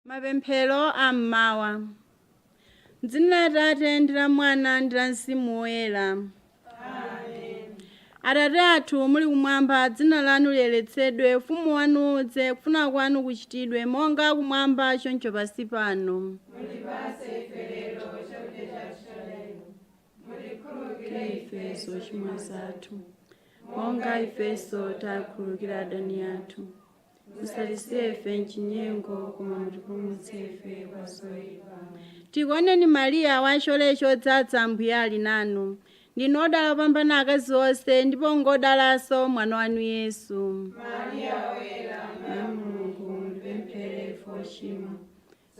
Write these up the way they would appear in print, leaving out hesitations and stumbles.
Mapemphero ammawa. M'dzina la Atate ndi la Mwana ndi la Mzimu Woyera. Atate athu muli kumwamba, dzina lanu liyeretsedwe, ufumu wanu udze, kufuna kwanu kuchitidwe monga kumwamba choncho pansi pano. Mutipatse ife lero chakudya chathu cha lero. Mutikhululukire ife zochimwa zathu, monga ifenso takhululukira adani athu. Musatisiye ife m'chinyengo, koma mutipulumutse ife kwa zoyipa. Tikuoneni Mariya wacholere chodzaza, Ambuye ali nanu. Ndinu odala kupambana akazi onse, ndipo ngodalanso mwana wanu Yesu. Mariya woyera, Mayi wa Mulungu, mutipempherere ife ochimwa,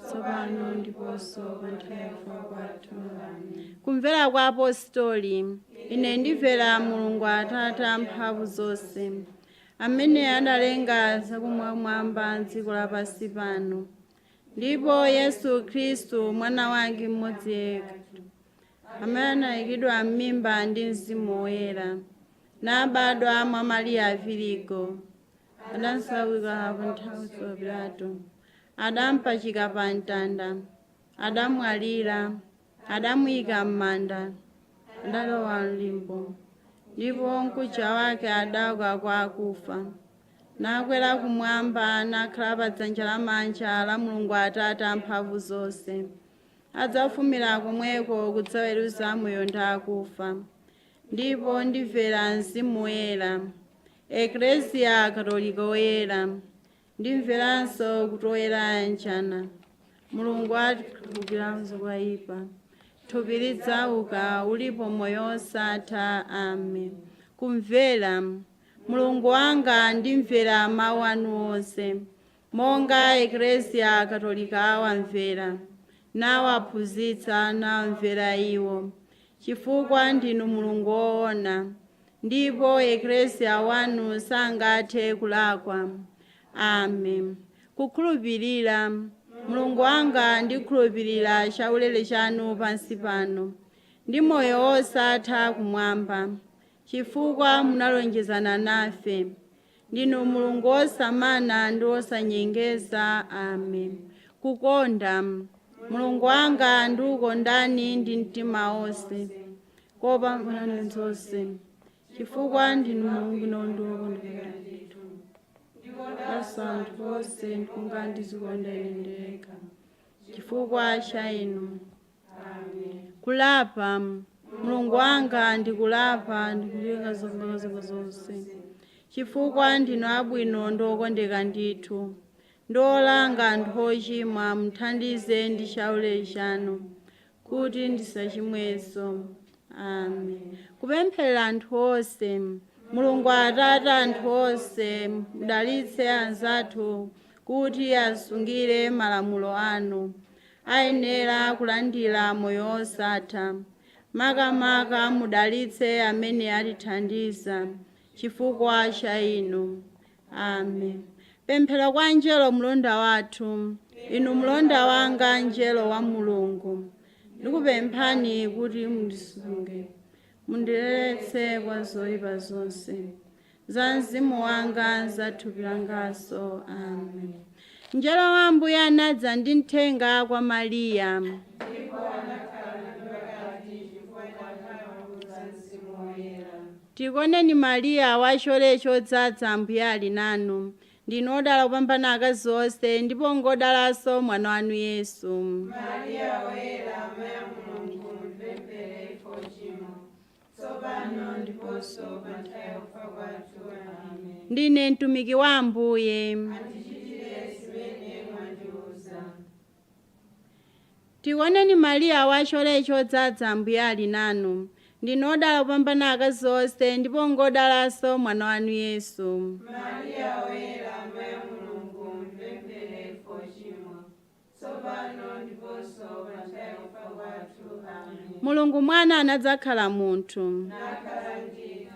tsopano ndiponso pa nthawi ya kufa kwathu. Ameni. Kumvera kwa apostoli. Ine ndimvera Mulungu Atate amphamvu zonse, amene analenga zakumwamba dziko lapansi pano, ndipo Yesu Khristu mwana wake mmodzi yekha, amene anayikidwa m'mimba ndi Mzimu Woyera, nabadwa mwa Mariya Virigo, adasautsidwa pa nthawi ya Pilato, adampachika pa mtanda, adamwalira, adamuyika m'manda, adalowa m'limbo, ndipo mkucha wake adauka kwa akufa, nakwera kumwamba, nakhala pa dzanja lamanja la Mulungu Atate amphamvu zonse. Adzafumira komweko kudzaweruza amoyo ndi akufa. Ndipo ndimvera Mzimu Woyera, Eklesia Katolika woyera, ndimveranso kuti oyera ayanjana, Mulungu atikhululukira zoyipa, thupi lidzauka, ulipo moyo osatha. Amen. Kumvera. Mulungu wanga ndimvera mawu anu onse, monga Eklesia Katolika wamvera, nawaphunzitsa nawamvera iwo, chifukwa ndinu Mulungu woona, ndipo Eklesia wanu sangathe kulakwa. Amen. Kukhulupirira. Mulungu wanga ndikhulupirira chaulere chanu pansi pano, ndi moyo wosatha kumwamba, chifukwa munalonjezana nafe. Ndinu Mulungu wosamana ndi wosanyengeza. Amen. Kukonda. Mulungu wanga ndikukondani ndi mtima wonse, kopambana zonse, chifukwa ndinu Mulungu wokondeka ndithu. Ndikondanso anthu onse, ndikunga ndizikonda ine ndekha, chifukwa cha inu. Amen. Kulapa. Mulungu wanga ndikulapa, ndikulenga zolakwa zanga zonse, chifukwa ndinu abwino ndi okondeka ndithu. Ndolanga anthu ochimwa, muthandize ndi chaulere chanu, kuti ndisachimwenso. Amen. Kupempherera anthu onse. Mulungu Atate anthu onse, mudalitse anzathu kuti asungire malamulo anu, ayenera kulandira moyo osatha. Makamaka mudalitse amene atithandiza, chifukwa cha inu. Amen. Pemphero kwa angelo mlonda wathu. Inu mlonda wanga, angelo wa Mulungu, ndikupemphani kuti mundisunge, mundiletse kwa zoyipa zonse, za mzimu wanga, za thupi langanso. Amen. Mngelo wa Ambuye anadza ndi mthenga kwa Mariya, Ndipo anakhala ndi pakati, chifukwa cha Mzimu Woyera. Tikuoneni Mariya wacholere chodzaza, Ambuye ali nanu. Ndinu odala kupambana akazi onse, ndipo ngodalanso mwana wanu Yesu. Mariya woyera, Mayi wa Mulungu, mutipempherere ife ochimwa, tsopano ndiponso pa nthawi ya kufa kwathu. Amen. Ndine mtumiki wa Ambuye. Andichitire zimene mwandiuza. Tikuoneni Mariya wacholere chodzaza, Ambuye ali nanu. Ndinu odala kupambana akazi onse, ndipo ngodalanso mwana wanu Yesu. Mariya woyera, Mayi wa Mulungu, mutipempherere ife ochimwa, tsopano ndiponso pa nthawi ya kufa kwathu. Amen. Mulungu mwana anadzakhala munthu. Nakhala ndife.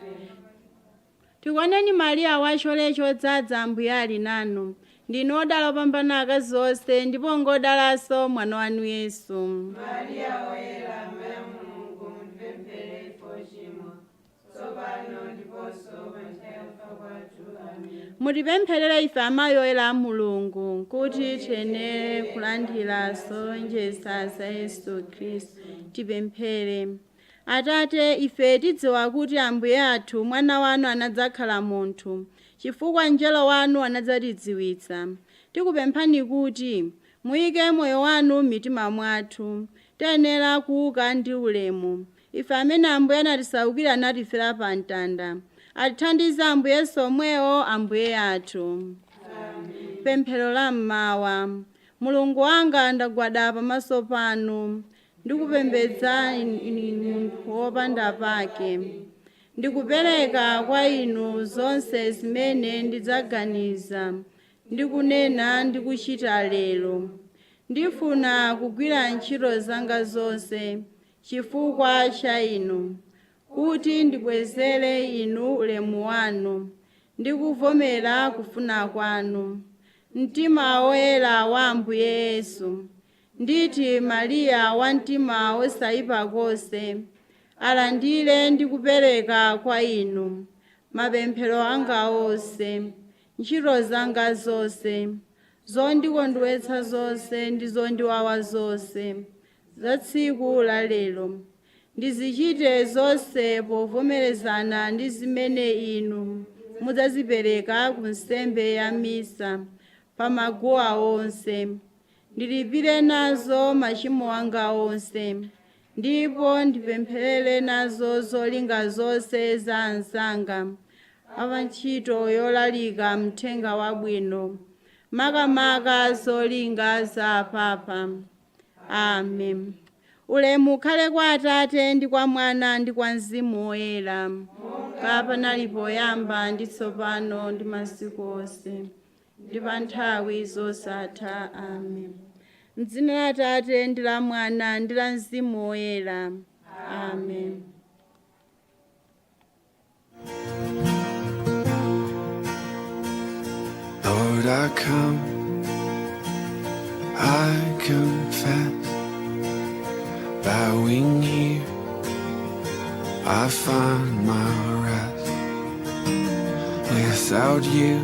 Tikuoneni Mariya wacholere chodzaza, Ambuye ali nanu. Ndinu odala kupambana akazi onse, ndipo ngodalanso mwana wanu Yesu. Mariya woyera, Mayi wa Mulungu, mutipempherere ife ochimwa, tsopano ndiponso pa mutipempherere ife amayi oyera a Mulungu kuti tiyenere kulandira zonjeza za Yesu Khristu. Tipemphere. Atate, ife tidziwa kuti Ambuye athu mwana wanu anadzakhala munthu, chifukwa mngelo wanu anadzatidziwitsa. Tikupemphani kuti muyike moyo wanu m'mitima mwathu, tiyenera kuuka ndi ulemu. Ife amene Ambuye anatisaukira natifera pa mtanda, atithandize Ambuye somwewo Ambuye athu. Pemphero la mmawa. Mulungu wanga, ndagwada pamaso panu, ndikupembedza inu munthu wopanda pake. Ndikupereka kwa inu zonse zimene ndidzaganiza, ndikunena ndi kuchita lero. Ndifuna kugwira ntchito zanga zonse chifukwa cha inu, kuti ndibwezere inu ulemu wanu, ndikuvomera kufuna kwanu. Mtima woyera wa Ambuye Yesu, nditi Mariya wa mtima wosayipa konse, alandire ndi kupereka kwa inu mapemphero anga onse, ntchito zanga zonse, zondikondwetsa zonse ndi zondiwawa zonse za tsiku la lero. Ndizichite zonse povomerezana ndi zimene inu mudzazipereka ku nsembe ya misa pa maguwa onse. Ndilipire nazo machimo anga onse, ndipo ndipempherere nazo zolinga zonse za anzanga apa ntchito yolalika mthenga wabwino, makamaka zolinga za Papa. Amen. Ulemu ukhale kwa Atate ndi kwa Mwana ndi kwa Mzimu Woyera, monga panali poyamba ndi tsopano ndi masiku onse ndi pa nthawi zosatha. Amen. M'dzina la Atate ndi la Mwana ndi la Mzimu Woyera. Amen. Lord, I come, I confess, bowing here, I find my rest. Without you,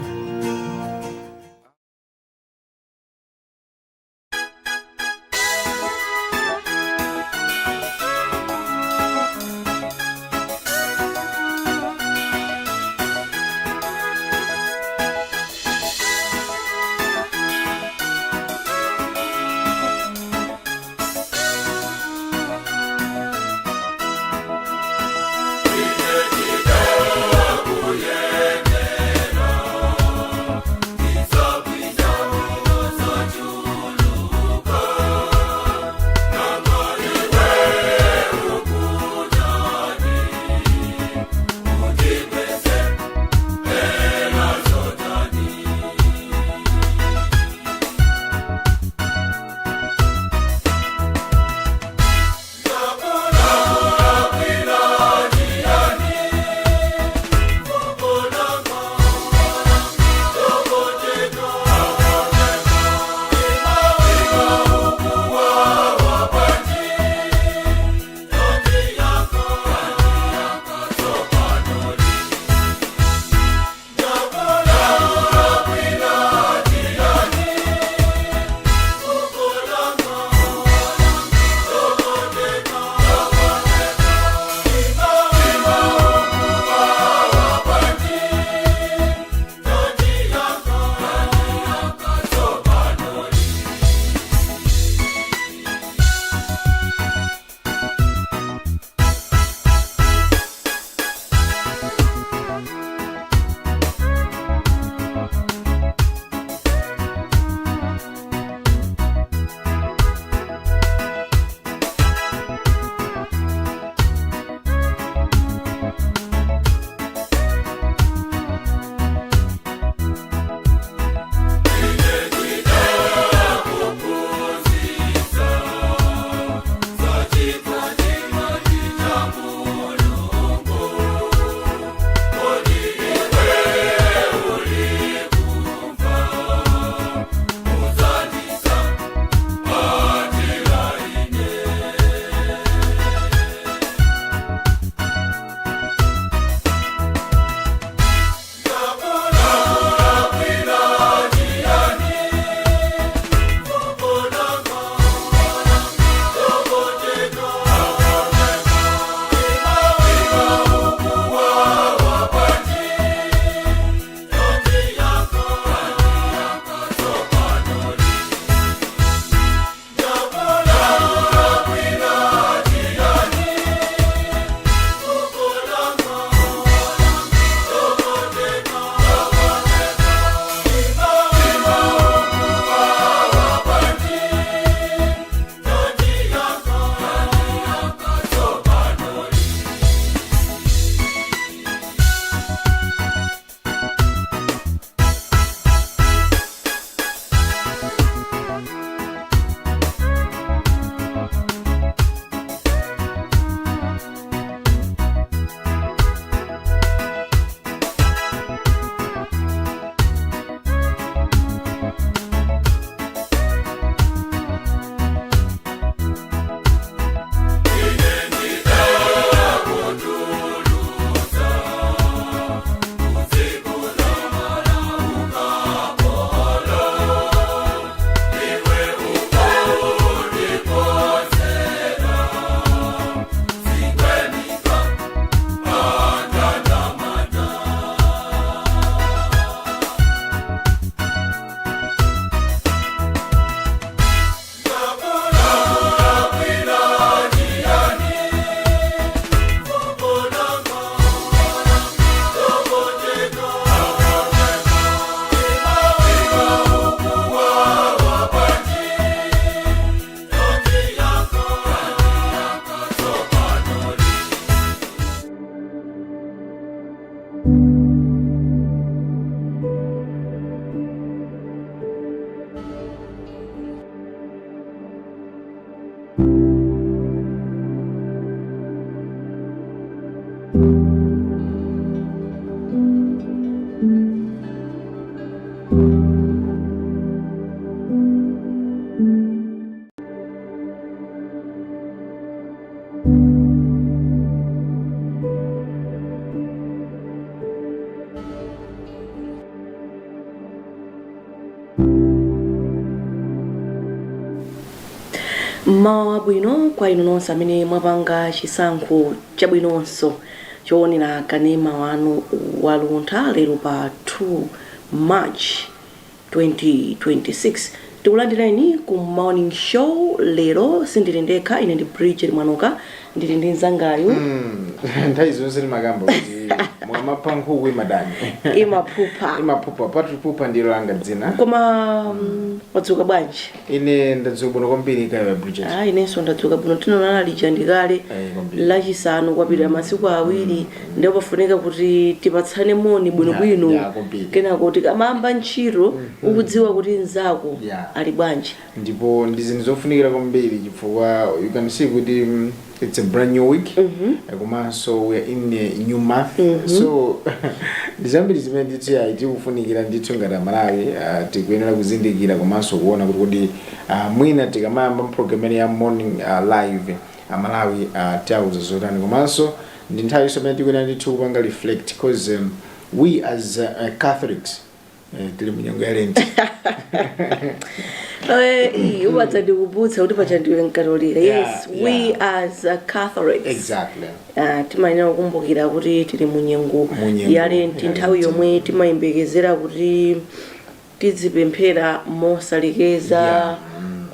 Mawa bwino kwa inu nonse amene mwapanga chisankho chabwinonso choonera kanema wanu wa Luntha lero pa 2 March 2026. Tikulandirani ku morning show lero sindili ndekha, ine ndi Bridget Mwanuka, ndili ndi nzangayo nthawi zonse limakamba kuti mwamapha nkhuku imadani imaphupa patuphupa ndilo langa dzina. Koma wadzuka bwanji? Ine ndadzuka bwino kwambiri kaya Bridget. Inenso ndadzuka bwino, tinonana lija ndikale lachisanu kwapita masiku awiri, ndipo pafunika kuti tipatsane moni bwinobwino kenako tikamamba ntchito ukudziwa kuti nzako ali bwanji. Ndipo ndizinthu zofunikira kwambiri chifukwa you can see kuti it's a brand new week. Komanso we are in a new month. So ndizambiri zimene ndithu tikufunikira ndithu ngati Malawi tikuyenera kuzindikira komanso kuona kuti kodi mwina tikamayamba program ya morning live Malawi tiauza zotani, komanso ndi nthawi imene tikuyenera ndithu kupanga reflect because we as Catholics tili munyengo ya Lent. Uwadza ndikubutsa kuti pachandiwe nkatolika. Yes, we as Catholics. Exactly. Timayenera kukumbukira kuti tili munyengo ya Lent, nthawi yomwe timayembekezera kuti tizipemphera mosalekeza,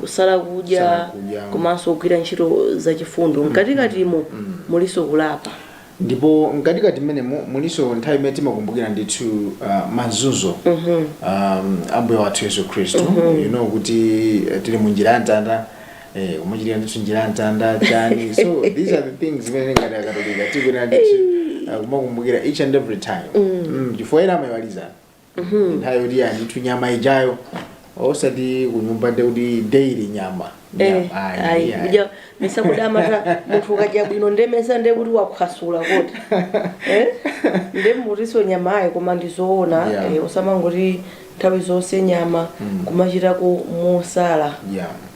kusala kudya, komanso kugwira ntchito zachifundo. Mkatikatimo muliso kulapa. Ndipo mkatikati mmene muliso nthawi imene timakumbukira ndithu mazunzo ambuye wathu Yesu Khristu. You know kuti tili munjira ya mtanda, kumachitira ndithu njira ya mtanda chani. So these are the things zimene ngati akatolika tikuyenera ndithu kumakumbukira each and every time. Chifukwa ena amayimaliza nthawi yoti ndithu nyama ijayo osati kunyumba ndekuti daily nyama. Kuja mesa kudamata munthu ukadya bwino ndemesa ndekuti wakhasula kuti ndemutiso nyamayo koma ndizoona usamangoti nthawi zonse nyama kumachitako mosala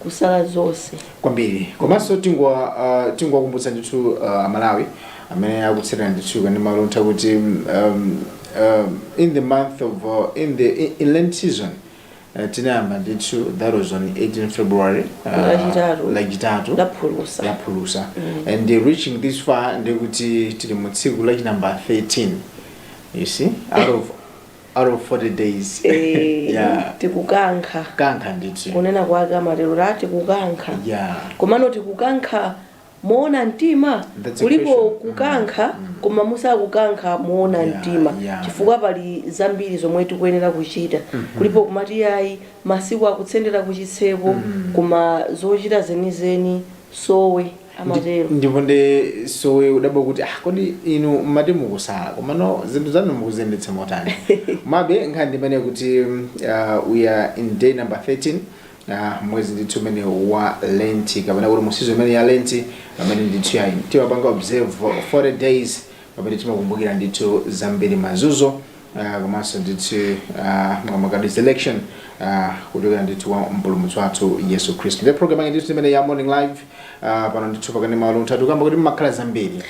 kusala zonse kwambiri. Komanso tingwakumbutsa ndithu Malawi amene akutsatira ndithu kanema Luntha kuti in the month of in Lent season tinayamba ndithu, that was on 18 February lachitatu la Phulusa. And reaching this far ndikuti tili mu tsiku lachi number 13, you see, out of 40 days. Tikukankha ndithu kunena kwake amatero lati kukankha komano tikukankha muona mtima kulipo kukankha koma musakukankha muona mtima chifukwa pali zambiri zomwe tikuyenera kuchita. Kulipo kumati ayi masiku akutsendera kuchitseko koma zochita zenizeni sowe amatero. Ndipo nde sowe udabwa kuti kodi inu mmati mukusala komano zinthu zanu mukuzendetsa motani. Mabe nkhani imene kuti we are in day number 13 mwezi ndithu umene wa Lent, kapena kuti musizo imene ya Lent amene ndithu timapanga observe 40 days pamene timakumbukira ndithu zambiri mazunzo komanso ndithu mwamakadi selection kutokera ndithu wa mpulumutsi wathu Yesu Khristu. Ndi program yange ndithu imene ya morning live pano ndithu pakanema Luntha tukamba kuti mmakhala zambiri.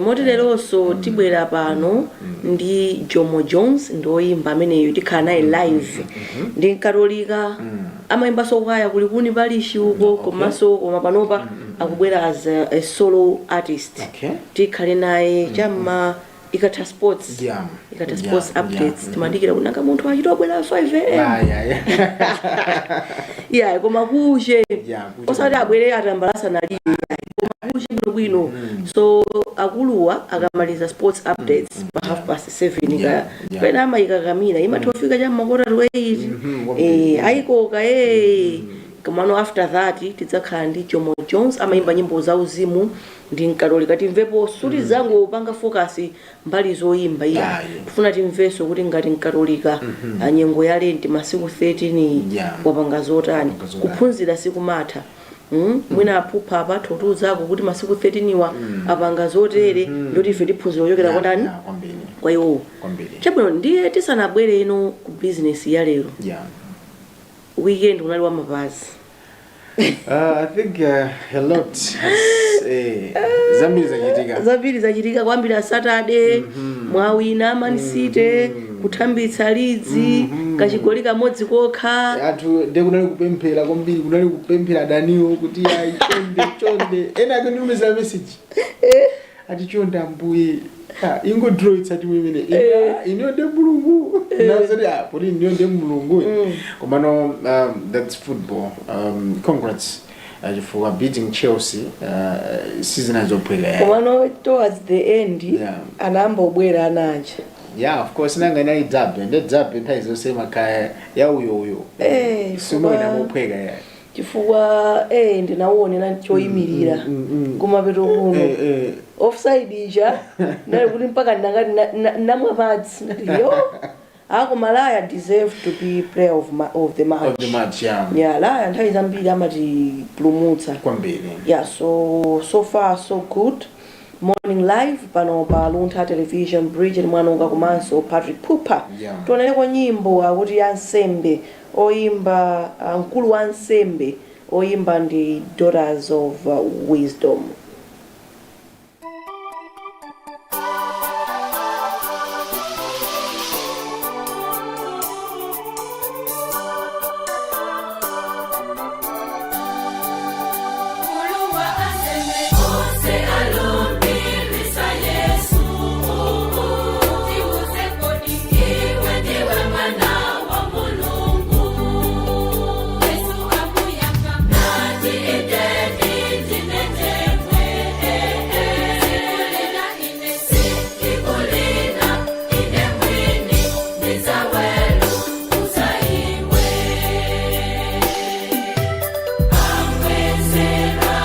Moti leronso tibwera pano ndi Jomo Jones ndoyimba ameneyo tikhala naye live ndi Katolika amayimbanso kwaya kuli kuni palishi uko komanso koma panopa akubwera as a solo artist. Tikhale naye chamma ikatha sports updates timadikira kunanga munthu achitobwera 5 am koma kuche osati abwere atambalasa nalibe koma kuche bwino. So akuluwa akamaliza sports updates pa 7:30 pena amayikakamira imatofika chamma 7:45 ayikoka komano after that tidzakhala ndi Jomo Jones amayimba nyimbo za uzimu ndi Katolika. Timvepo suti zangu upanga focus mbali zoyimba kufuna timveso kuti ngati Katolika anyengo ya Lent masiku 13 wapanga zotani kuphunzira siku matha. Mwina aphupha apathoto zako kuti masiku 13 wa apanga zotere ndoti ife tiphunzira kuchokera kwatani kwa iwo. Chabwino ndiye tisanabwere ino ku business ya lero weekend unali wa mapazi. I think a lot zambiri zachitika kwambiri Saturday mwawina Man City kuthambitsa lidzi kachigoli kamodzi kokha anthu ndikunali kupemphera kwambiri kunali kupemphera daniwo kuti ayi chonde ena akunditumizira message ati chonde ambuye ingo draw itsati mwimene ino ndi mulungu nazati poti ino ndi mulungu komano that's football congrats for beating Chelsea season azopwera komano towards the end anamba obwera ananja of course nanga na idzabe ndedzabe nthaizosema kaya ya uyo simoina mophweka chifukwa ndinaonera choyimirira kumapeto kuno offside ija nali kuti mpaka ndangati namwa madzi yo Malaya deserve to be player of the match. Laya nthawi zambiri amati pulumutsa kwambiri. So far so good. Morning live pano pa Luntha television Bridget Mwanonga komanso Patrick Pupa. Tioneleko nyimbo akuti ya nsembe oyimba mkulu wa nsembe oyimba ndi Daughters of Wisdom. Amwezera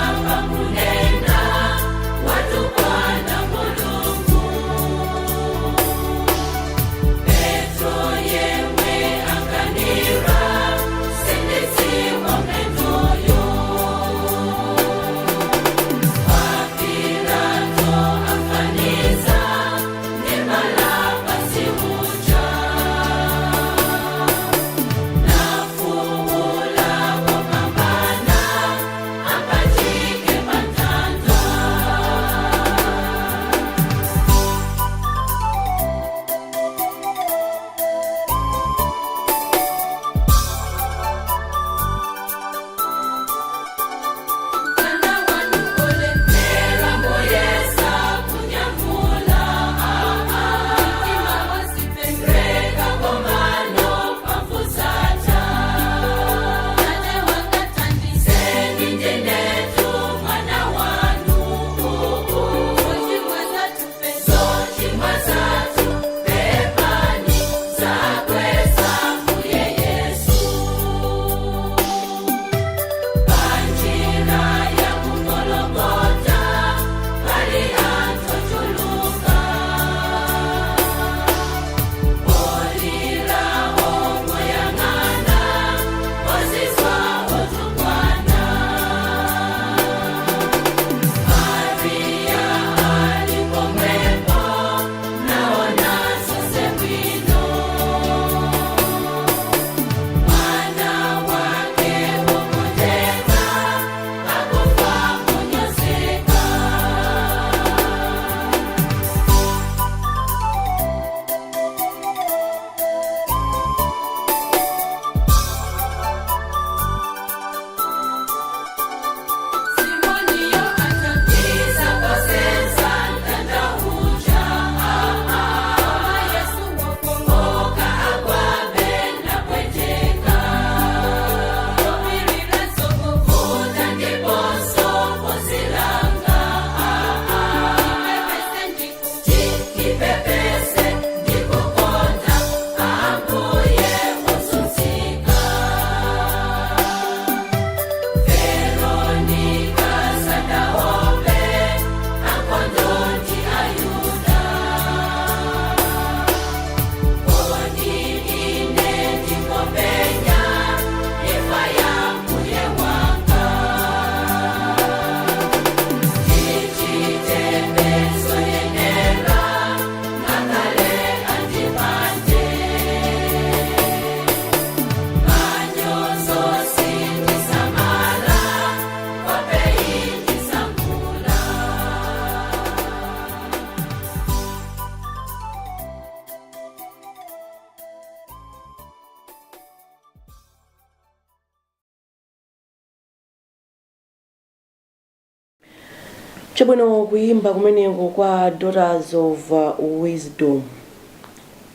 chabwino kuimba kumeneko kwa Daughters of Wisdom.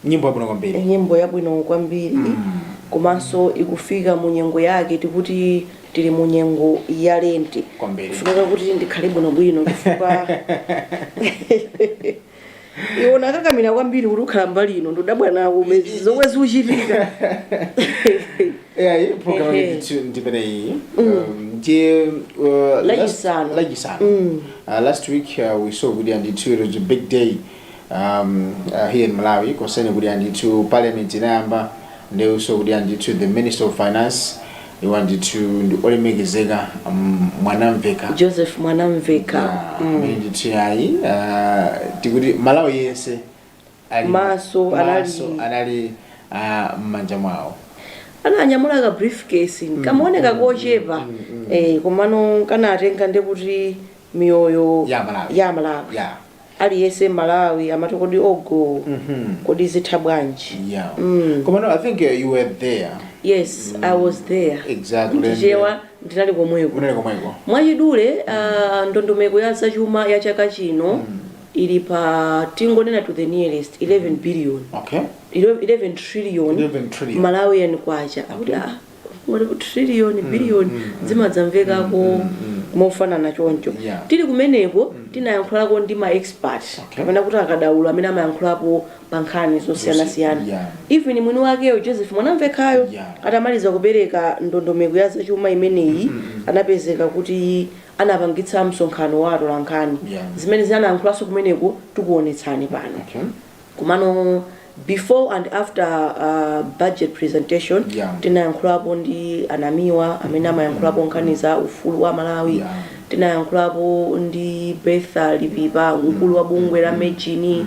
Nyimbo yabwino kwambiri. Nyimbo yabwino kwambiri. Komanso ikufika mu nyengo yake tikuti tili mu nyengo ya lente. Kufunika kuti ndikhale bwino chifukwa iwona kakamira kwambiri kuti ukhala mbali ino ndodabwa nawo zomwe zikuchitika. Yeah, program ndipene last week we saw kuti it was a big day here in Malawi concerning kuti parliament inayamba ndio so kuti the Minister of Finance he wanted to olemekezeka Mwanamveka Joseph Mwanamveka yayi tikuti Malawi yense maso anali mmanja mwawo ananyamula ka briefcase kamaoneka kochepa komano kanatenga ndekuti miyoyo ya Malawi aliyese Malawi amati kodi ogo kodi zitha bwanji. Komano I think you were there. Yes, I was there. Exactly. Ndijewa ndinali komweko mwachidule ndondomeko ya zachuma ya chaka chino ili pa tingonena to the nearest 11 billion. Okay. 11 trillion. Malawian kwacha akuti ngoti trillion billion zimadzamvekako mofanana choncho. Tili kumeneko tinayankhulako ndi ma expert kapena kuti akadaulo amene amayankhulapo pa nkhani zosiyana-siyana. Even mwini wakeyo Joseph Mwanamvekayo atamaliza kupereka ndondomeko ya zachuma imeneyi anapezeka kuti anapangitsa msonkhano wa atolankhani zimene zinayankhulaso kumeneko tikuonetsani pano. Kumano before and after budget presentation tinayankhulapo ndi anamiwa amene amayankhulapo nkhani za ufulu wa Malawi. Tinayankhulapo ndi Bertha Lipipa mkulu wa bungwe la Mejini.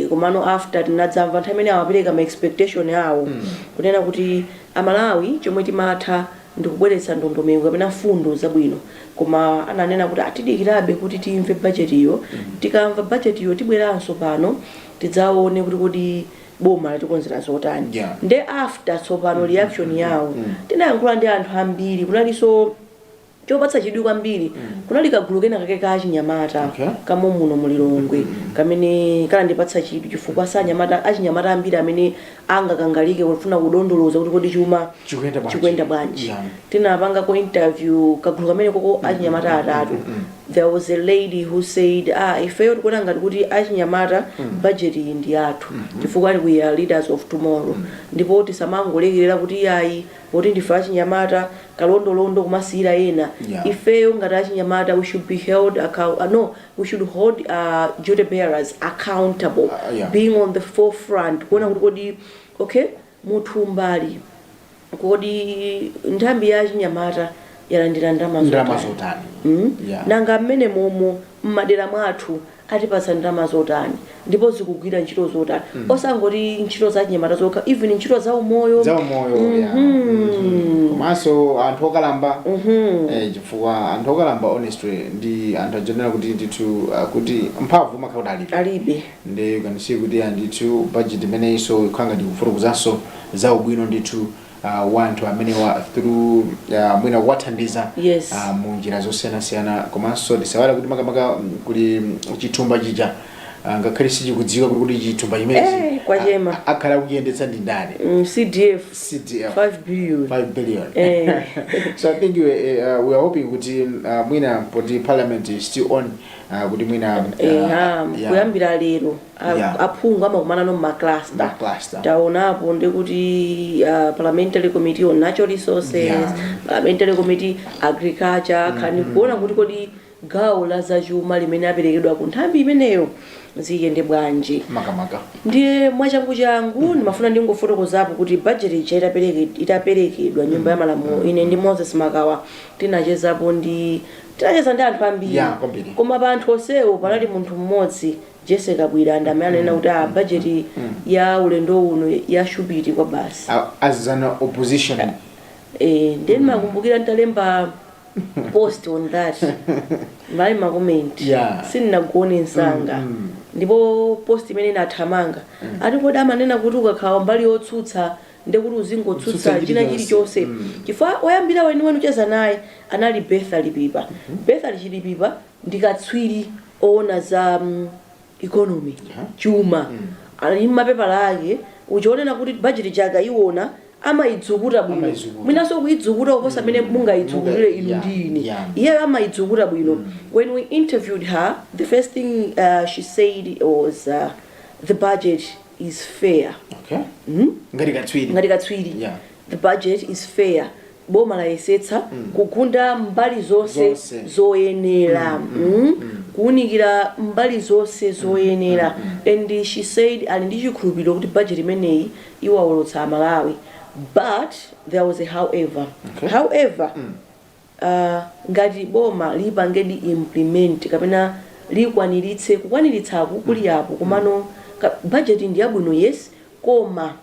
Kumano after tinadzamva nthawi imene amapereka ma expectation yawo kunena kuti Amalawi chomwe timatha ndikubweretsa ndondomeko kapena fundo zabwino, koma ananena kuti atidikirabe kuti timve budget iyo. Tikamva budget iyo tibweranso pano tidzaone kuti kodi boma latikonzera zotani. Nde after tsopano reaction yawo tinayankhula ndi anthu ambiri, kunalinso chopatsa chidwi kwambiri kunali kagulu kena kake ka achinyamata kamo muno mulilongwe kamene kalandipatsa chidwi chifukwa sanyamata achinyamata ambiri amene angakangalike kufuna kudondoloza kuti kodi chuma chikuenda bwanji. Tinapanga ko interview kagulu kamene koko achinyamata atatu. There was a lady who said if you tikuona ngati kuti achinyamata budget iyi ndi yathu chifukwa we are leaders of tomorrow, ndipo tisamangolekerera kuti yayi poti ndife achinyamata kalondolondo kumasiyira ena. Ifeyo ngati achinyamata we should be held we should hold duty bearers accountable, being on the forefront kuona kuti kodi okay muthu mbali kodi nthambi ya achinyamata yalandira ndalama zotani. Nanga mmene momo mmadera mwathu atipatsa ndalama zotani ndipo zikugwira ntchito zotani. Osangoti ntchito za achinyamata zokha, even ntchito za umoyo komanso anthu okalamba chifukwa anthu okalamba honestly ndi anthu ajenera kuti ndithu kuti mphamvu makhala alibe ndi kanisi kuti ndithu budget imeneyinso ikhanga ndikufutukuzanso za ubwino ndithu wanthu amene through mwina kuwathandiza mu njira zosiyana-siyana. Komanso tisawala kuti makamaka kuli chithumba chija ngakhale sichikudziwika kuti chithumba chimene akhala kuyendetsa ndi ndani. CDF 5 billion. So I think we are hoping kuti mwina poti parliament is still on kuti mwina kuyambira lero aphungu amakumana no macluster taonapo ndikuti parliamentary committee on natural resources, parliamentary committee agriculture khani kuona kuti kodi gawo la zachuma limene aperekedwa ku nthambi imeneyo ziyende bwanji. Ndiye mwachangu changu ndimafuna ndingofotokozapo kuti budget icha itaperekedwa nyumba ya malamulo. Ine ndi Moses Makawa tinacheza ndi anthu ambiri, koma pa anthu onsewo panali munthu mmodzi Jessica Bwiranda amene anena kuti budget ya ulendo uno yashupiti kwa basi as an opposition. Then makumbukira ntalemba post on that mali ma comment sinnakuone nsanga ndipo post imene inathamanga ati kodi amanena kuti ukakhala mbali yotsutsa ndekuti uzingotsutsa china chilichonse chifukwa oyambira weniweni ucheza naye anali Betha Lipipa. Betha Lipipa ndikatswiri oona za economy chuma ali mapepala ake uchionena kuti budget chaka iwona amaidzukuta bwino mwinaso kuidzukuta oposa amene mungaidzukutire inu ndine iye amaidzukuta bwino. When we interviewed her, the first thing she said was the budget is fair. Okay. Ngati katswiri the budget is fair. Boma la yesetsa kugunda mbali zonse zoyenera kuunikira mbali zonse zoyenera. And she said ali ndi chikhulupiriro kuti budget imeneyi iwawolotsa Amalawi. But there was a however. However, ngati boma lipangedi implement kapena likwaniritse kukwaniritsaku kuli apo komano budget ndi yabwino yes koma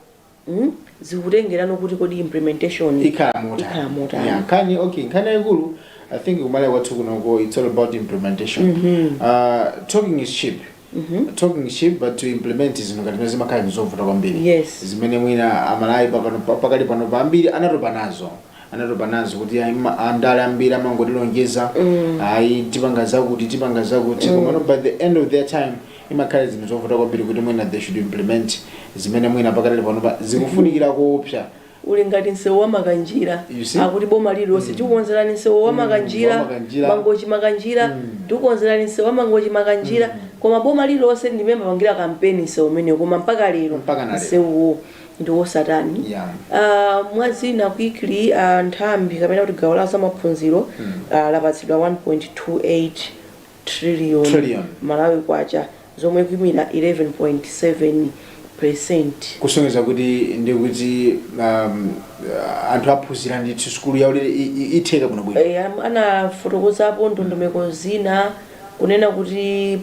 zikutengerano kuti kodi implementation ikamota. Yeah, kani ikulu I think umale watu kunoko it's all about implementation. Talking is cheap. Talking is cheap, but to implement is ngati lazima kali nzovuta kwambiri. Yes. Zimene mwina Amalawi pakali pano pambiri anatopa nazo kuti andale ambiri amangotilonjeza ayi tipanga zakuti komano by the end of their time imakhala zinthu zovuta kwambiri kuti mwina they should implement zimene mwina pakali pano zikufunikira kuopsa. Uli ngati nsewu wa makanjira akuti boma lililonse tikukonzerani nsewu wa makanjira mangochi makanjira tikukonzerani nsewu wa mangochi makanjira koma boma lililonse ndimemba pangira kampeni nsewu umenewu koma mpaka lero nsewu ndiwo satani. Mwazina quickly nthambi kapena kuti gawo la zamaphunziro lapatsidwa 1.28 trillion Malawi kwacha zomwe kuimira 11.7%. kusongeza kuti ndikuti anthu aphunzira ndi sukulu yaulere itheka kuno bwino. Anafotokozapo ndondomeko zina kunena kuti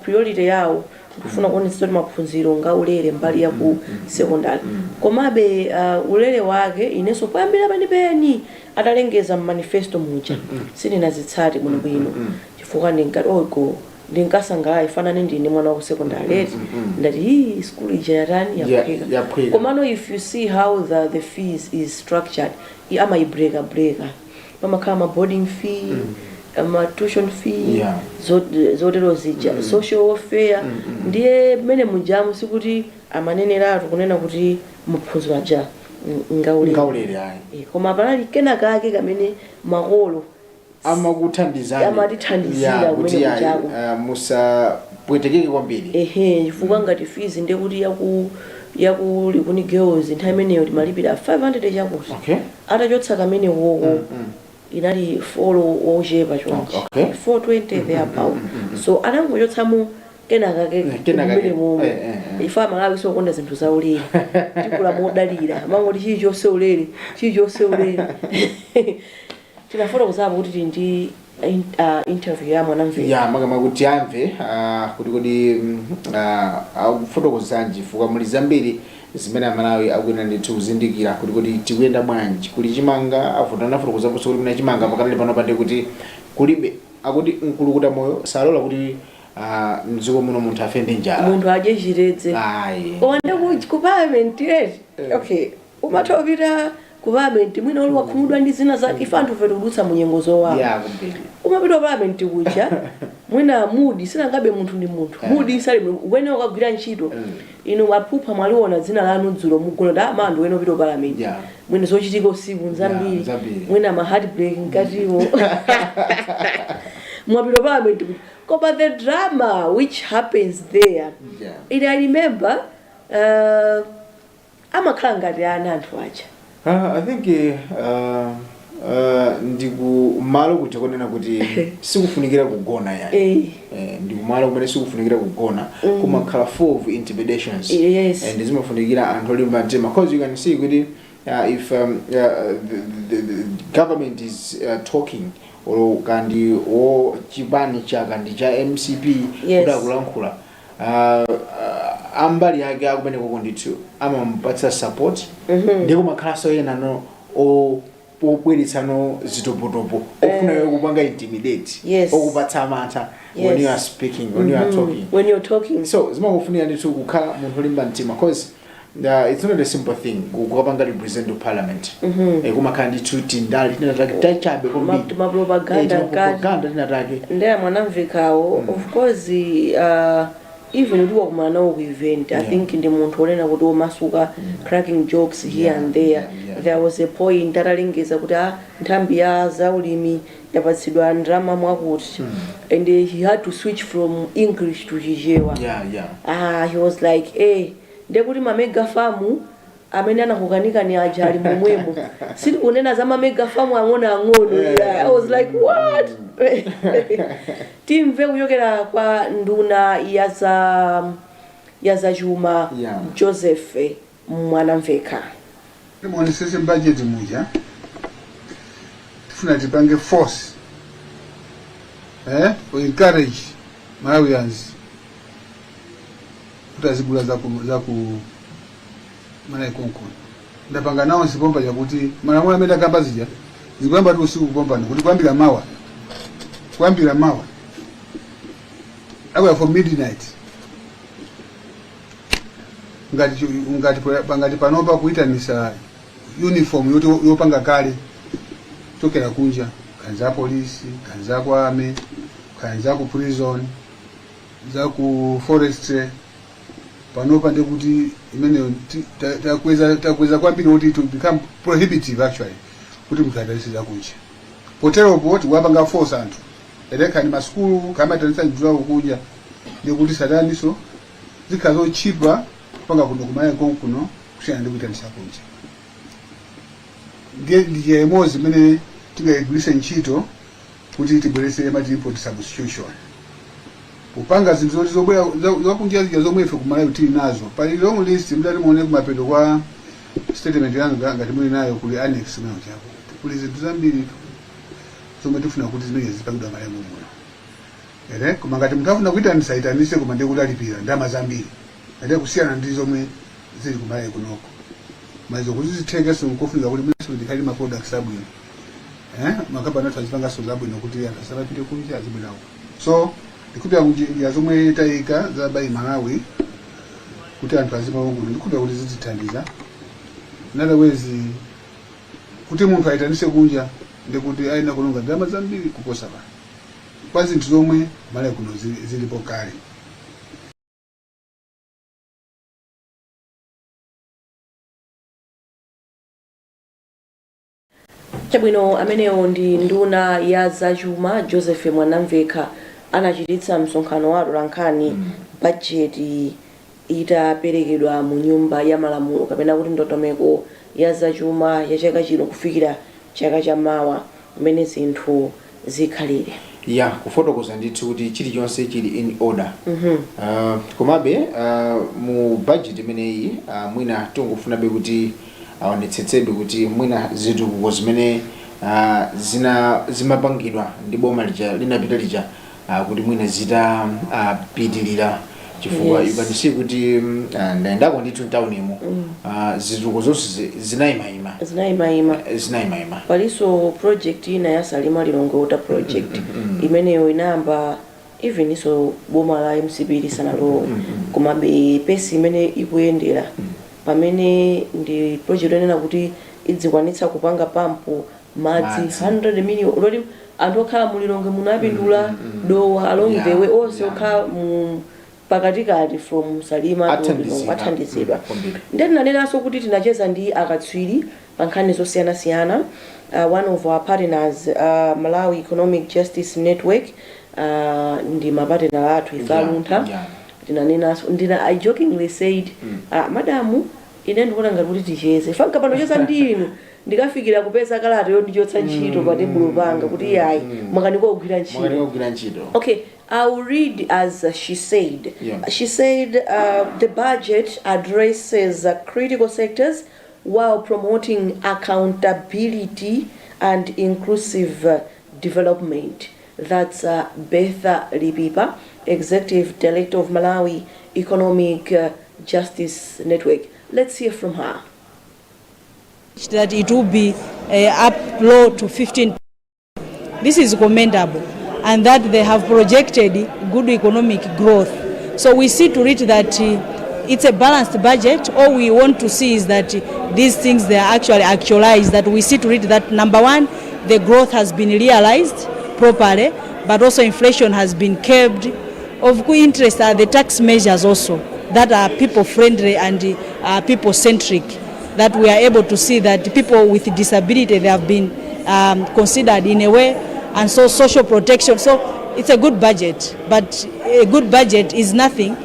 priority yawo kufuna kuonetsa kuti maphunziro ngaulere mbali ya ku secondary komabe ulere wake inenso poyambira penipeni atalengeza manifesto muja sininazitsate kuno bwino chifukwa ndingati ogo ndinkasangalala ifanane ndine mwana wa secondary ndati hii school ija yatani yaphweka komano if you see how the fees is structured ama breaker pamakhala ma boarding fee ama tuition fee zotero zija social welfare ndiye mmene mujamu sikuti amaneneratu kunena kuti maphunziro aja ngaulere ayi koma panali kenaka ake kamene makolo amatithandizira kuti musapwetekeke kwambiri chifukwa ngati fees ndiye kuti yaku Likuni girls nthawi imeneyo timalipira 500 chakuti atachotsa kamene woko inali follow ojepa chonchi 420 thereabout so anangochotsamo kenaka mmene ifa Malawi sokonda zinthu zaulere tikula modalira mangoti chilichonse ulere tinafotokozapo kuti ndi interview ya mwanamve magama kuti amve kuti kodi akufotokozanji fuka muli zambiri zimene Amalawi akuyenda ndithu kuzindikira kuti kodi tikuyenda bwanji kuli chimanga anafotokozapo kuti muna chimanga pakali pano pande kuti kulibe akuti mkulukuta moyo salola kuti mdziko muno munthu afe ndi njala munthu adye chiredze koma ku parliament okay umatopita ku parliament mwina uli wakhumudwa ndi zina zake ife anthu fetu kudutsa munyengo zowawa umapita parliament kuja mwina mudi sinangabe munthu ndi munthu mudi sali wene ukagwira ntchito inu aphupha mwaliona dzina lanu dzulo mugolo da mandu wene upita parliament mwina zochitika usiku nzambiri mwina ma heartbreak ngatiwo mwapita parliament but the drama which happens there I remember amakhala ngati ana anthu aja I think ndikumalo kuti konena kuti sikufunikira kugona yani ndikumalo kumene sikufunikira kugona kumakhala full of intimidations and zimafunikira anthu olimba mtima because you can see kuti if the government is talking or kandi o chibani chaka ndi cha MCP kudakulankhula ambali yake akumene koko ndithu amamupatsa support ndiko makhalanso ena no obweretsano zitopotopo ofuna kupanga intimidate okupatsa amantha when you are speaking when you are talking when you're talking so zimakufunira ndithu kukhala munthu olimba mtima because it's not a simple thing kukapanga represent to parliament kumakhala ndithu tindali tinatake tachabe kwambiri mapropaganda tinatake ndiye mwanamvekawo of course even uliwa kumana nawo ku event I think ndi munthu olena kuti omasuka cracking jokes here and there. There was a point atalengeza kuti nthambi ya zaulimi yapatsidwa ndrama mwakuti and he had to switch from English to Chichewa. He was like ndekuti mamega famu amene anakukanika ni ajali momwemo sili kunena za mamega famu ang'ono. I was like what. Timve kuyokera kwa nduna ya za Chuma Joseph Mwanamveka. Mwanisese budget muja tifuna tipange force to encourage Malawians kutazigula za ku mana ikonkoni ndapanga nawo sipomba yakuti malamulo amene akamba zija zikuyamba tu usiku kupomba kuti kwambira mawa akwa for midnight ngati panopa kuitanisa uniform yopanga kale tokera kunja kanza polisi kanza kwa army kanza ku prison za ku forestry panopa ndekuti imene takweza kwambiri kuti to become prohibitive actually kuti mukadalisiza kunja potero poti wapanga force anthu elekani maskulu kama tanisa njula kunja ndekuti sataniso zikazo chipa panga kuno kumaya konkuno kushana ndikuitanisa kunja ndiye mozi mene tingayigulisa nchito kuti tibwerese mati import substitution upanga zinthu zobwera zakunja zija zomwe ife kumalawi tili nazo pali long list mdati muone kumapeto kwa statement yanga ngati muli nayo kuli annex mwe chako kuli zinthu zambiri zomwe tifuna kuti zimene zipangidwa malawi muno koma ngati mutafuna kuitanisa itanise koma ndi kutalipira ndama zambiri kusiyana ndi zomwe zili kumalawi kunoko mazo kuti zitheke nkufuna kuti mweso ndikhali ma products abwino makabana twazipanga so zabwino kuti asabapite kunja azibwinawo so ndikupya kunjira zomwe tayika za bai Malawi kuti anthu azima wonguno ndikupya kuti zitithandiza nala wezi kuti munthu aitanise kunja ndikuti aina kulonga ndama zambiri kuposa pa kwa zinthu zomwe Malawi kuno zilipo kale. Chabwino amenewo ndi nduna ya za Chuma Joseph Mwanamveka anachititsa msonkhano wa Luntha budget itaperekedwa mu nyumba ya malamulo kapena kuti ndondomeko ya za Chuma ya chaka chino kufikira chaka chamawa mmene zinthu zikhalire. Kufotokoza ndithu kuti chilichonse chili in order. Komabe mu budget imeneyi mwina tungofunabe kuti aonetsetsedwe kuti mwina zitukuko zimene zimapangidwa ndi boma linapita lija kuti mwina zitapitilira chifukwa ikanisi kuti ndayendako ndithu ntaunimo zitukuko zonse zinayimayima paliso project ina ya Salima Lilongwe project imeneyo inayamba even iso boma la MCB lisanalo komabe pesi imene ikuyendera pamene ndi project enena kuti idzikwanitsa kupanga pampu madzi 100 million lori anthu okhala mu Lilongwe munapindula dowa along the way also okhala mu pakatikati from Salima to Lilongwe athandizidwa ndinanenaso kuti tinacheza ndi akatswiri pa nkhani zosiyanasiyana. One of our partners Malawi Economic Justice Network ndi mapartner athu ifa Luntha tinanenaso I jokingly said madamu ine ndikuona ngati kuti ticheze fanka pano cheza ndinu ndikafikira kupeza kalata yondichotsa ntchito pa tebulo panga kuti yayi mwakaniko kugwira ntchito. Okay, I'll read as she said. She said the budget addresses critical sectors while promoting accountability and inclusive development. That's Betha Lipipa, Executive Director of Malawi Economic Justice Network. Let's hear from her. That it will be up low to 15%. This is commendable, and that they have projected good economic growth. So we see to it that it's a balanced budget. All we want to see is that these things, they are actually actualized, that we see to it that number one, the growth has been realized properly, but also inflation has been curbed. Of good interest are the tax measures also that are people friendly and people centric, that we are able to see that people with disability, they have been considered in a way, and so social protection. So it's a good budget, but a good budget is nothing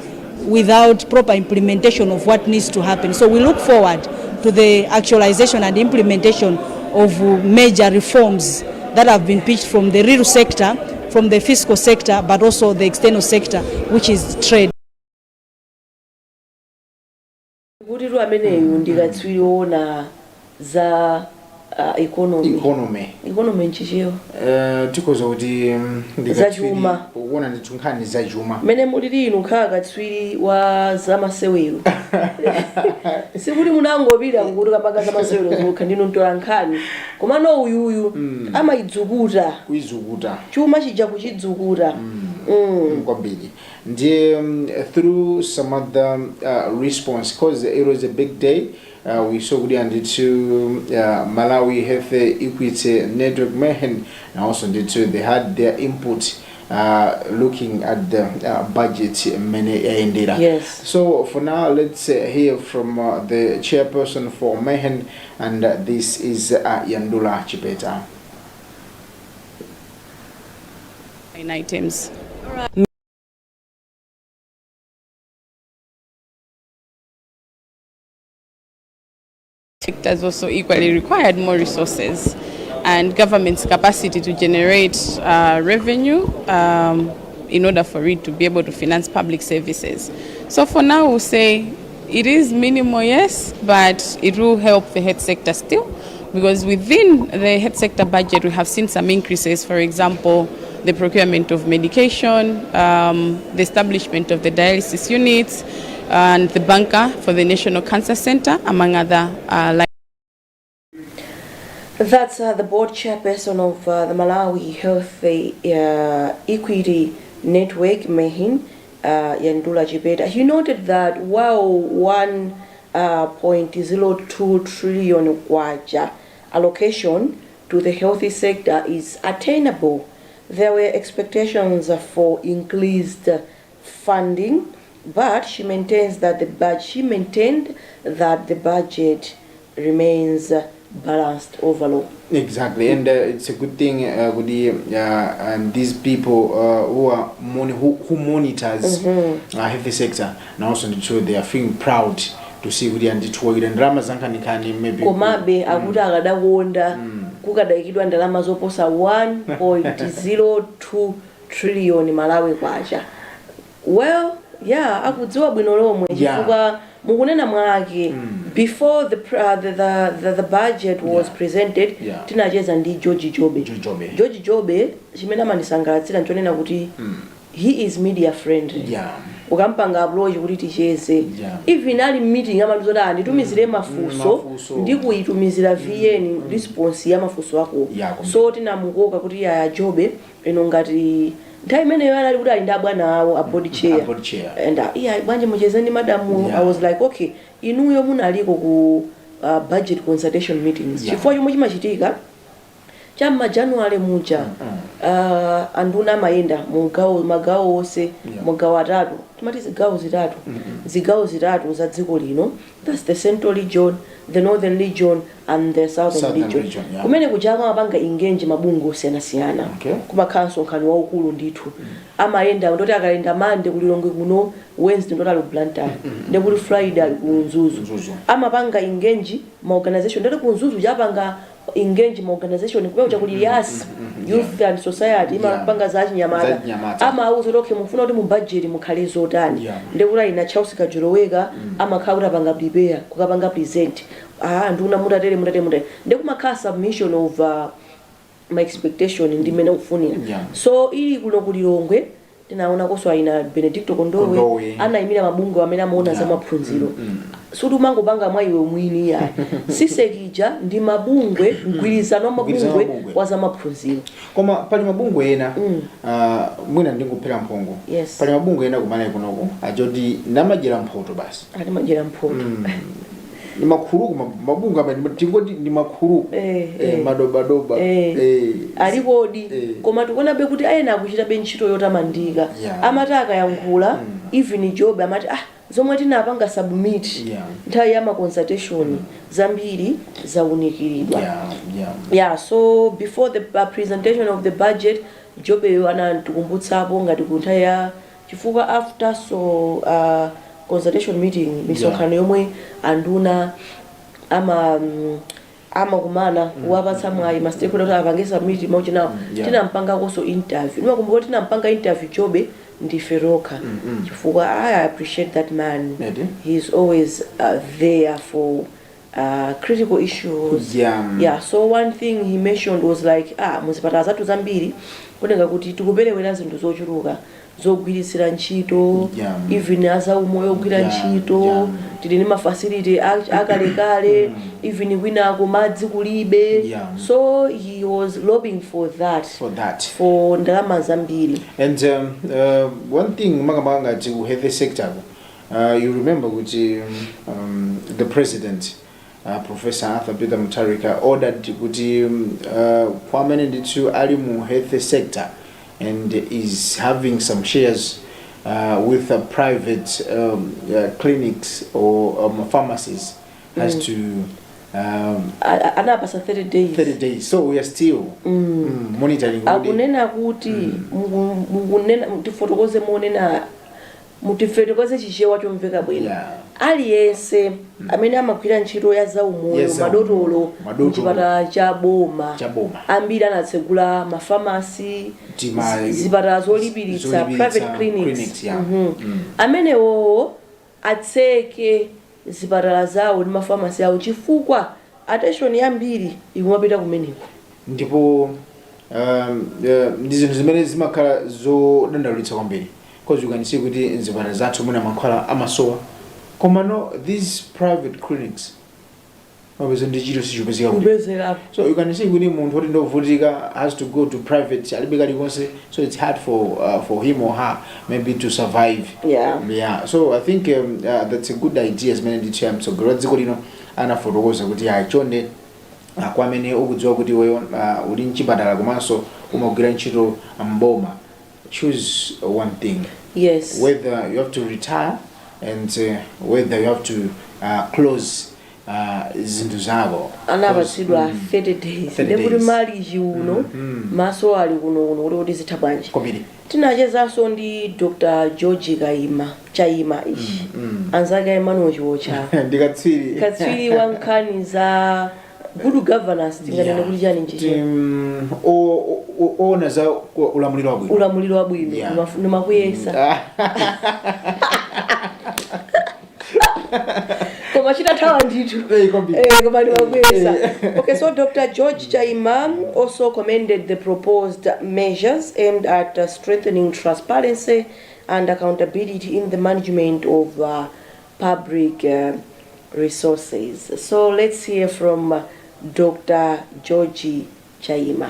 without proper implementation of what needs to happen. So we look forward to the actualization and implementation of major reforms that have been pitched from the real sector, from the fiscal sector, but also the external sector, which is trade. Kuti ameneyo ndikatswiriona za economy nchichewa tikoza kuti zachuma kuona nditunkhani zachuma mene mulili inu khala katswiri wa zamasewero sikuti munangopita kuti kapanga zamasewero zokha ndinu mtola nkhani koma no uyuyu amayidzukuta kuizukuta chuma chija kuchidzukuta kwambiri ndiye through some other response, because it was a big day. We saw good and did to Malawi Health Equity Network Mehen, and also did to they had their input looking at the budget many data. Yes. So for now, let's hear from the chairperson for Mehen, and this is Yandula Chipeta. In items. Sectors also equally required more resources, and government's capacity to generate revenue in order for it to be able to finance public services. So for now, we'll say it is minimal, yes, but it will help the health sector still, because within the health sector budget, we have seen some increases. For example, the procurement of medication, the establishment of the dialysis units, and the banker for the National Cancer Center, among other That's the board chairperson of the Malawi Health Equity Network, Mehin, Yandula Chipeta. He noted that while 1.02 trillion kwacha allocation to the healthy sector is attainable, there were expectations for increased funding, but she maintains that the budget remains balanced overall. Exactly, and it's a good thing and these people who monitors health sector, and also they are feeling proud to see who they are doing. And Ramazan maybe komabe akuti akadawonda kukadayikidwa ndalama zoposa 1.02 trillion Malawi kwacha. Well, yeah, akudziwa bwino lomwe chifukwa mukunena mwake before the budget was presented, tinacheza ndi George Jobe chimene amandisangalatsira nchonena kuti he is media friendly. Ukampanga approach kuti ticheze, even ali meeting amazoti nditumizire mafunso ndi kuitumizira VN response ya mafunso ako. So tinamukoka kuti ya Jobe eno ngati nthawi imeneyo anali kuti ali ndi abwana awo a board chair, and bwanje muchezeni madamu. I was like, okay, inuyo munaliko ku budget consultation meetings chifukwa chomwe chimachitika chamma January muja anduna mayenda magawo onse mugawo atatu, timati zigawo zitatu za dziko lino. That's the central region, the northern region, and the southern region. Kumene kujama mapanga engage mabungu osiyanasiyana kuma council nkhani waukulu ndithu amayenda ndoti akaenda Monday kulilongwe kuno, Wednesday ndoti ali Blantyre, ndi kuli Friday ali kunzuzu. Amapanga engage ma organization ndoti kunzuzu japanga engage ma organization kumene kuli YAS, Youth and Society, imapanga za chinyamata. Amauzo lokhe mufuna kuti mu budget mukhale zotani, ndi kuti ina Charles Kajoloweka amakhala kuti apanga prepare kukapanga present nduna mutatere ndi kumakhala submission of my expectation ndi mene ufunira. So ili kuno kulilongwe tinaona koso aina Benedicto Kondowe Kondowe. anayimira mabungwe amene amaona za maphunziro suti umangopanga mwa iwe mwini ya sisekija ndi mabungwe mgwirizano wa mabungwe wa za maphunziro koma pali mabungwe ena mwina ndinguphera mphongo Yes. pali mabungwe ena kumalawi kunoko ajoti namajera mphoto basi ali majera mphoto ni makhulu mabunga amene tingoti ndi makhulu madobadoba alikodi koma tikuonabe kuti ayena akuchita ntchito yotamandika amati akayankhula even job amati zomwe tinapanga submit nthawi ya consultation zambiri zaunikiridwa so before the presentation of the budget job yo anatikumbutsapo ngati kunthawi ya chifukwa after consultation meeting misonkhano yomwe anduna amakumana kuwapatsa mwayi ma stakeholder apange submit mauchi nawo tinampanga koso interview ndimakumbuka tinampanga interview jobe ndi Feroka chifukwa I appreciate that man. He's always there for critical issues. So one thing he mentioned was like muzipatala zathu zambiri kunenga kuti tikuperewera zinthu zochuluka zogwiritsira ntchito even aza umoyo ogwira ntchito tili ndi mafacility akalekale even kwinako madzi kulibe so he was lobbying for for ndalama zambiri. And one thing makamanga to health sector you remember kuti the president Professor Arthur Peter Mutharika ordered kuti kwa amene ndithu ali mu health sector and is having some shares with private clinics or pharmacies has to anapasa 30 days. So we are still monitoring. Akunena kuti mukunena mutifotokoze monena mutifetokoze chichewa chomveka bwino aliyense amene amagwira ntchito ya zaumoyo madotolo muchipatala cha boma ambiri anatsegula mafamasi zipatala zolipiritsa private clinics amenewo atseke zipatala zawo ndi mafamasi awo chifukwa attention yambiri ikumapita kumeneko ndipo ndi zinthu zimene zimakhala zodandalutsa kwambiri because you can see kuti nzipatala zathu muna mankhwala amasowa koma no these private clinics mabeza ndi chiro sichupezeka so you can see kuti munthu oti ndovutika has to go to private alibe kalikonse so it's hard for him or her maybe to survive. So I think that's a good idea zimene ndithu mtsogolo dziko lino anafotokoza kuti achonde kwa amene ukudziwa kuti weyo uli mchipatala komanso umagwira ntchito mboma choose one thing. Whether you have to retire and whether you have to close zinthu zako anapatsidwa 30 days ndekuti mali uno maso ali kuno kuti zitha bwanji tinachezanso ndi Dr. George Chaima ichi anzake Emmanuel Chiwocha katswiri wa nkhani za good governance tinganene kuti chani nchiti ona za ulamuliro wabwino ndimakuyesa koma chitathawa ndithu koma ndimakuyesa. Okay, so Dr. George Chaima also commended the proposed measures aimed at strengthening transparency and accountability in the management of public resources. So let's hear from Dr. George Chaima.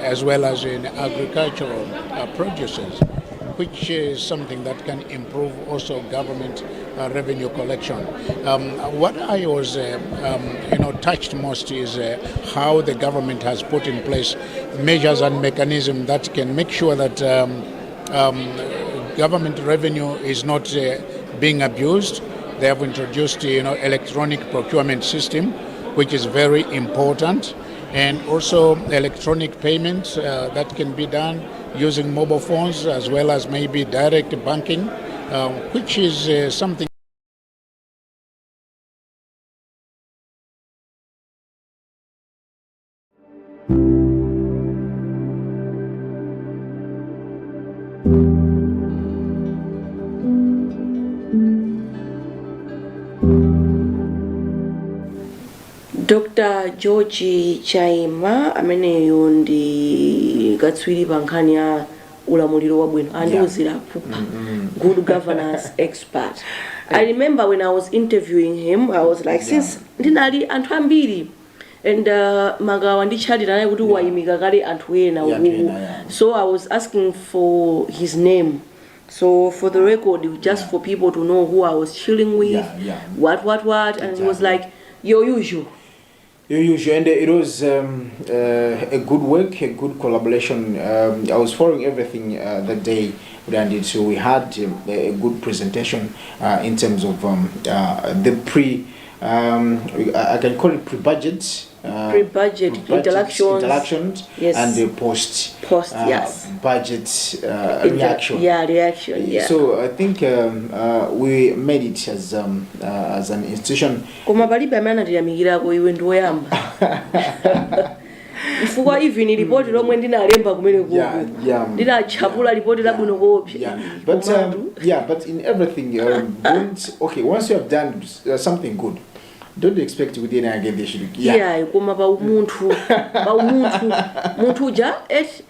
As well as in agricultural producers, which is something that can improve also government revenue collection. What I was, touched most is how the government has put in place measures and mechanisms that can make sure that government revenue is not being abused. They have introduced, electronic procurement system, which is very important, and also electronic payments that can be done using mobile phones as well as maybe direct banking, which is something. Dr. George Chaima ameneyo ndi katswiri pa nkhani ya ulamuliro wabwino andiuzirapo good governance expert. I remember when I was interviewing him, I was like, since ndinali anthu ambiri and magawa ndichalira naye kuti wayimika kale anthu ena uku, so I was asking for his name. So for the record, just for people to know who I was chilling with, what, and he was like, your usual. And it was a good work, a good collaboration. I was following everything that day we did, so we had a good presentation in terms of the I can call it pre-budget. Pre-budget interactions, yes, and the post yes, budget reaction. Reaction. So I think we made it as an institution. Koma palibe amene anatiyamikirako iwe ndi woyamba. Ifukwa even report lomwe ndinalemba kumene kuku ndinachapula report labwino kopya. But in everything, okay, once you have done something good, don't expect within again they should. Koma pa umunthu uja,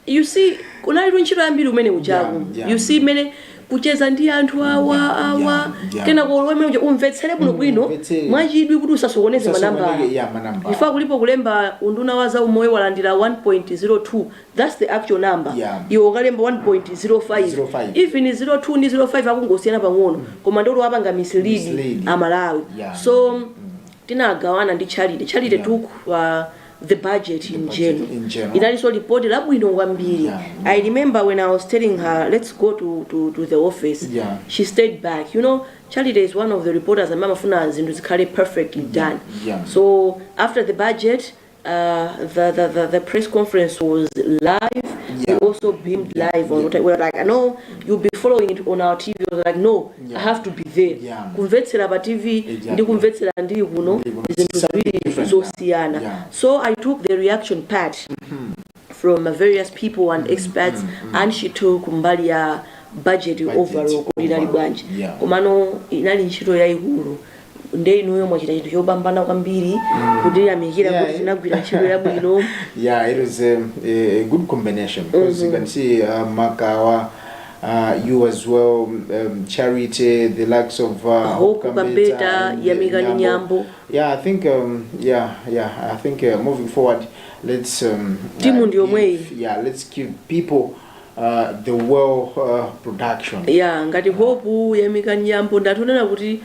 you see kunali ntchito yambiri umene uchaku. You see mene kucheza ndi anthu awa kena kolweme uja umvetsere bwino mwachidwi kuti usasokoneze manamba. Ifa kulipo kulemba unduna wa za umoyo walandira 1.02, that's the actual number. Iwo kalemba 1.05. Even 02 ndi 05 akungosiyana pang'ono, koma ndolo apanga mislead amalawi. So tinagawana ndi charity took the budget in general. Inaliso report labwino kwambiri. I remember when I was telling her, let's go to the office, she stayed back. Charity is one of the reporters and mamafuna zinthu zikhale perfectly done. So after the budget, the press conference was live. We also beamed live on. We were like, I know you'll be following it on our TV. I was like, no, I have to be there. Kumvetsera pa TV, ndi kumvetsera ndi kuno, zinthu zibiri zosiyana. So I took the reaction part from various people and experts, and she took mbali ya budget overall kulina libwanji. Komano inali ntchito yaikulu. Nde inuyo mwachita chinthu chopambana kwambiri kuti amikira kuti tinagwira ntchito yabwino. It was a good combination because you can see Makawa, you as well, Charity, the likes of Hope Kambeta, Yamika Nyambo. I think I think moving forward, let's let's give people the well production. Ngati Hope Yamika Nyambo ndatonera kuti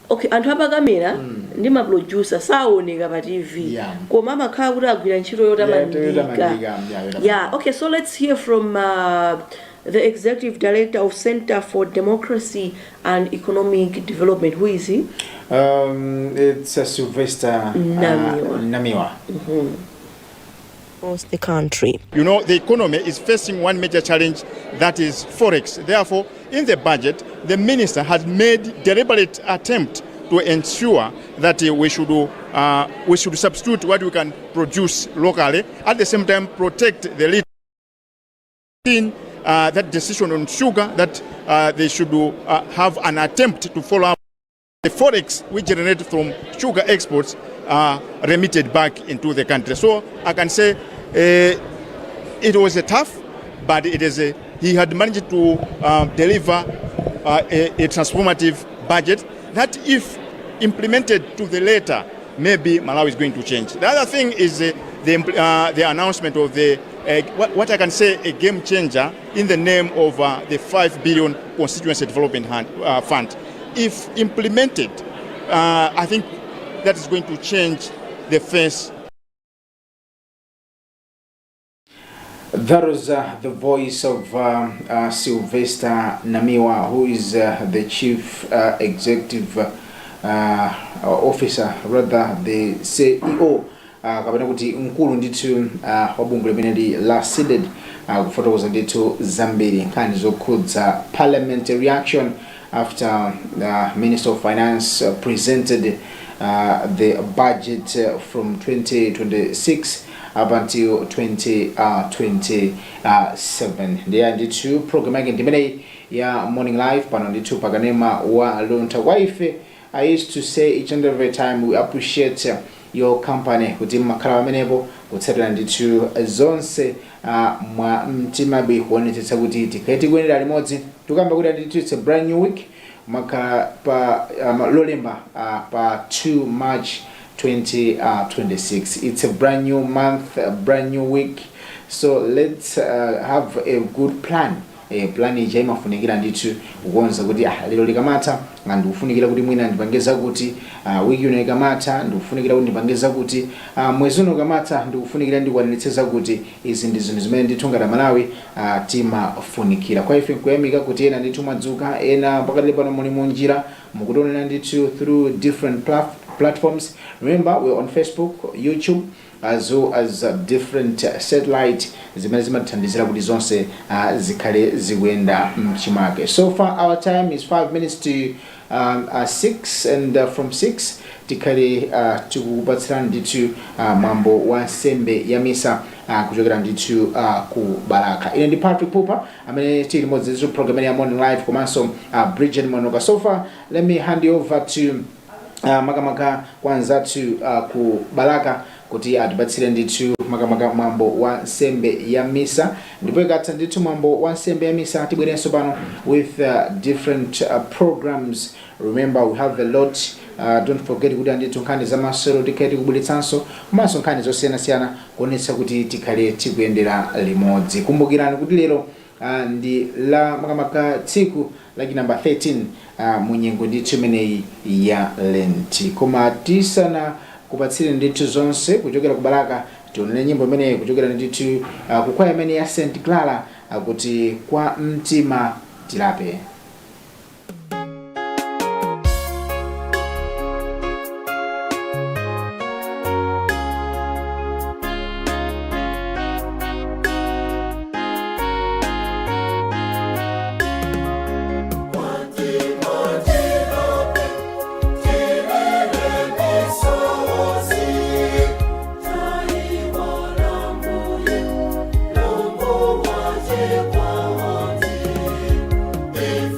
okay, anthu apakamera ndi ma producer saoneka pa TV. Koma amakhala kuti agwira ntchito yotamandika. Okay, so let's hear from the executive director of Center for Democracy and Economic Development. Who is he? It's Sylvester Namiwa. Across the country. The economy is facing one major challenge, that is forex. Therefore, in the budget, the minister has made deliberate attempt to ensure that we should substitute what we can produce locally, at the same time protect the lead in that decision on sugar, that they should have an attempt to follow up the forex we generate from sugar exports remitted back into the country. So I can say it was a tough, but he had managed to deliver a transformative budget that, if implemented to the letter, maybe Malawi is going to change. The other thing is the announcement of what I can say a game changer in the name of the 5 billion constituency development fund. if implemented, I think that is going to change the face. That was the voice of Sylvester Namiwa, who is the Chief Executive Officer, rather the CEO. Kabana kuti nkulu nditu wabungu limene la seeded kufotokoza nditu zambiri nkhani zokhudza parliamentary reaction after the Minister of Finance presented the budget from 2026 up until 2027. There nditu program yake ndimene ya Morning Live pano nditu pakanema wa Luntha wife. I used to say each and every time we appreciate your company kuti makhala amenepo kutsatira nditu zonse mwa mtima bi kuonetsetsa kuti tikati kuyenera limodzi tukamba kuti nditu it's a brand new week makhala pa lolemba pa 2 March 2026. It's a brand new month, a brand new week, so let's have a good plan. Plan ija imafunikira nditu kukonza kuti lero likamata ndikufunikira kuti mwina ndipangeza kuti wiki ino ikamata ndikufunikira kuti ndipangeza kuti mwezi uno ukamata ndikufunikira ndikwaniritseza kuti izi ndi zinthu zimene ndithu ngati Malawi timafunikira. Kwa ife nkuyamika kuti ena ndithu mwadzuka, ena pakati pano muli munjira mukutionera ndithu through different platforms. Remember, we're on Facebook, YouTube, as well as different satellite zimene zimathandizira kuti zonse zikhale zikuenda mchimake. So far our time is 5 minutes to 6, and from 6 tikhale tikupatsirani ndithu mwambo wa nsembe ya misa kuchokera ndithu ku Baraka. Ine ndi Patrick Pupa amene tili limodzi ndithu program ya Morning Live komanso Bridget Monoka. So far let me hand you over to makamaka kwanza ku Baraka kuti atipatsire ndithu makamaka mwambo wa nsembe ya misa, ndipo ikatha ndithu mwambo wa nsembe ya misa tibwerenso pano with different programs. Remember, we have a lot. Don't forget kuti ndithu nkhani za masero tikati kubweretsanso komanso nkhani zosiyanasiyana kuonetsa kuti tikhale tikuyendera limodzi. Kumbukirani kuti lero ndi la makamaka tsiku like number 13 munyengo ndithu imeneyi ya Lent. Koma tisana kupatsire ndithu zonse kuchokera ku Baraka tionere nyimbo imeneyi kuchokera ndithu kukwaya imene ya St. Clara kuti kwa mtima tilape. If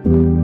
Thank you.